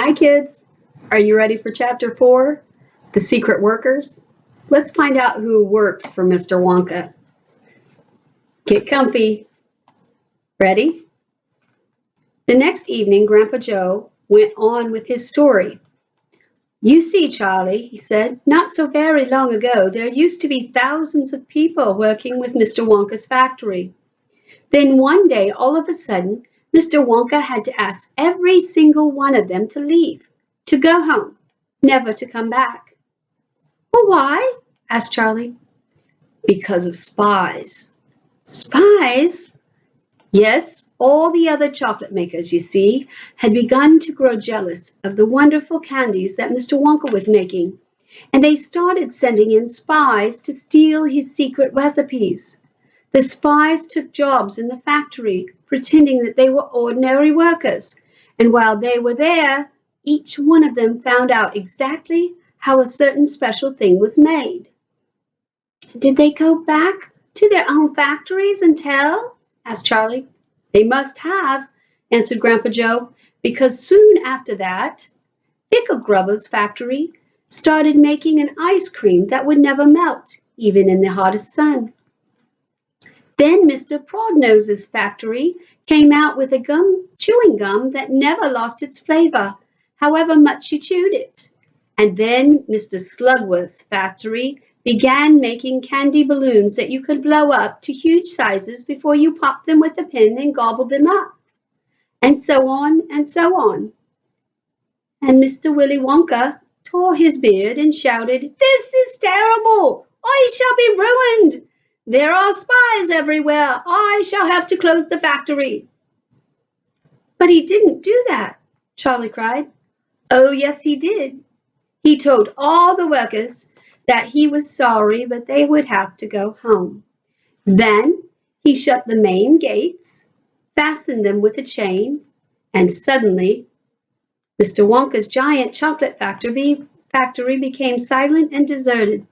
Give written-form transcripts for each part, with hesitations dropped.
Hi kids, are you ready for chapter 4, The Secret Workers? Let's find out who works for Mr. Wonka. Get comfy. Ready? The next evening, Grandpa Joe went on with his story. You see, Charlie, he said, not so very long ago, there used to be thousands of people working with Mr. Wonka's factory. Then one day, all of a sudden, Mr. Wonka had to ask every single one of them to leave, to go home, never to come back. Well, why? Asked Charlie. Because of spies. Spies? Yes, all the other chocolate makers, you see, had begun to grow jealous of the wonderful candies that Mr. Wonka was making, and they started sending in spies to steal his secret recipes. The spies took jobs in the factory, pretending that they were ordinary workers, and while they were there, each one of them found out exactly how a certain special thing was made. Did they go back to their own factories and tell? Asked Charlie. They must have, answered Grandpa Joe, because soon after that, Pickle Grubber's factory started making an ice cream that would never melt, even in the hottest sun. Then Mr. Prodnose's factory came out with a chewing gum that never lost its flavor, however much you chewed it. And then Mr. Slugworth's factory began making candy balloons that you could blow up to huge sizes before you popped them with a pin and gobbled them up. And so on and so on. And Mr. Willy Wonka tore his beard and shouted, "This is terrible! I shall be ruined! There are spies everywhere! I shall have to close the factory!" But he didn't do that, Charlie cried. Oh, yes, he did. He told all the workers that he was sorry, but they would have to go home. Then he shut the main gates, fastened them with a chain, and suddenly Mr. Wonka's giant chocolate factory became silent and deserted.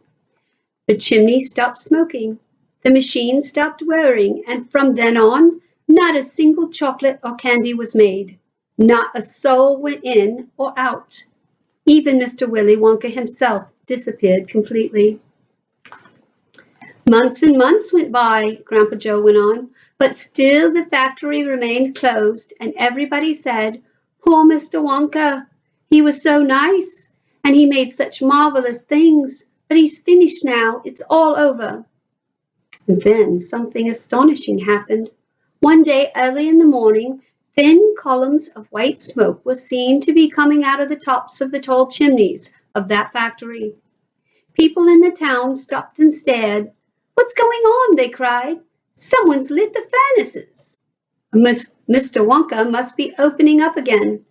The chimney stopped smoking, the machine stopped whirring, and from then on, not a single chocolate or candy was made. Not a soul went in or out. Even Mr. Willy Wonka himself disappeared completely. Months and months went by, Grandpa Joe went on, but still the factory remained closed, and everybody said, "Poor Mr. Wonka, he was so nice, and he made such marvelous things, but he's finished now, it's all over." And then something astonishing happened. One day early in the morning, thin columns of white smoke were seen to be coming out of the tops of the tall chimneys of that factory. People in the town stopped and stared. "What's going on?" they cried. "Someone's lit the furnaces." Mr. Wonka must be opening up again.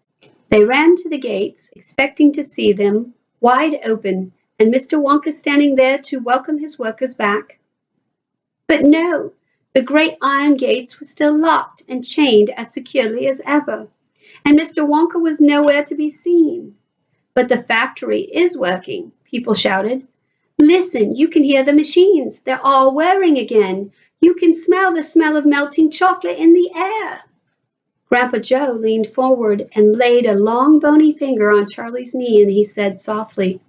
They ran to the gates, expecting to see them wide open, and Mr. Wonka standing there to welcome his workers back. But no, the great iron gates were still locked and chained as securely as ever, and Mr. Wonka was nowhere to be seen. "But the factory is working," people shouted. "Listen, you can hear the machines. They're all whirring again. You can smell the smell of melting chocolate in the air." Grandpa Joe leaned forward and laid a long bony finger on Charlie's knee, and he said softly,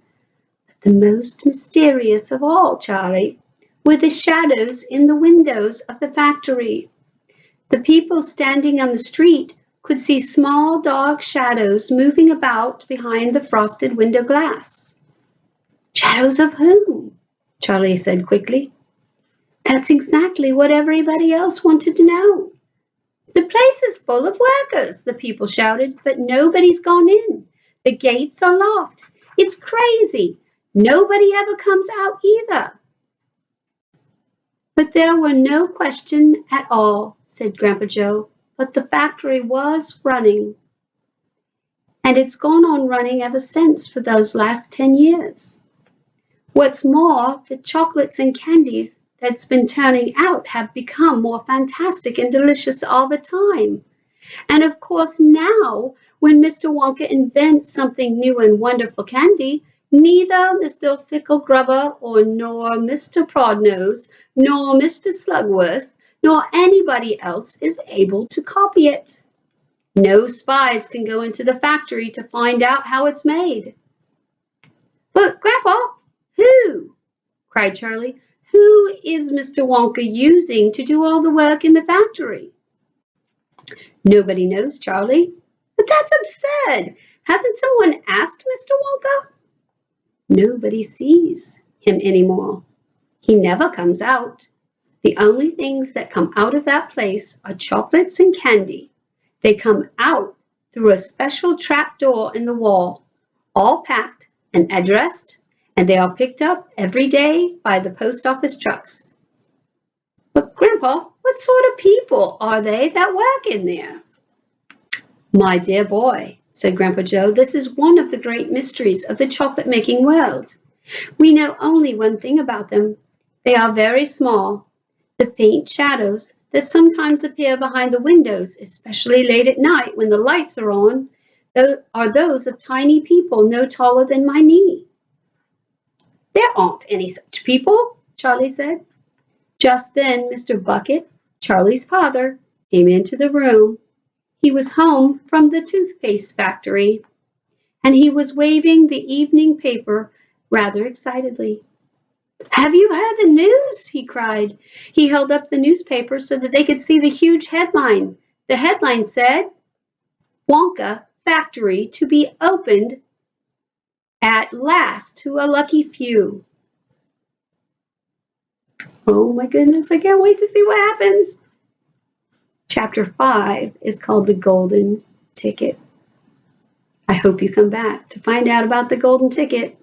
"But the most mysterious of all, Charlie, were the shadows in the windows of the factory. The people standing on the street could see small dark shadows moving about behind the frosted window glass." "Shadows of whom?" Charlie said quickly. That's exactly what everybody else wanted to know. "The place is full of workers," the people shouted, "but nobody's gone in. The gates are locked. It's crazy. Nobody ever comes out either." "But there were no question at all," said Grandpa Joe. "But the factory was running. And it's gone on running ever since for those last 10 years. What's more, the chocolates and candies that's been turning out have become more fantastic and delicious all the time. And of course now, when Mr. Wonka invents something new and wonderful candy, neither Mr. Pickle Grubber nor Mr. Prodnose nor Mr. Slugworth nor anybody else is able to copy it." No spies can go into the factory to find out how it's made. But, Grandpa, who? Cried Charlie. Who is Mr. Wonka using to do all the work in the factory? Nobody knows, Charlie. But that's absurd. Hasn't someone asked Mr. Wonka? Nobody sees him anymore. He never comes out. The only things that come out of that place are chocolates and candy. They come out through a special trap door in the wall, all packed and addressed, and they are picked up every day by the post office trucks. But, Grandpa, what sort of people are they that work in there? My dear boy, said Grandpa Joe, this is one of the great mysteries of the chocolate-making world. We know only one thing about them. They are very small. The faint shadows that sometimes appear behind the windows, especially late at night when the lights are on, are those of tiny people no taller than my knee. There aren't any such people, Charlie said. Just then Mr. Bucket, Charlie's father, came into the room. He was home from the toothpaste factory, and he was waving the evening paper rather excitedly. Have you heard the news? He cried. He held up the newspaper so that they could see the huge headline. The headline said, Wonka Factory to be opened at last to a lucky few. Oh my goodness, I can't wait to see what happens. Chapter 5 is called The Golden Ticket. I hope you come back to find out about the golden ticket.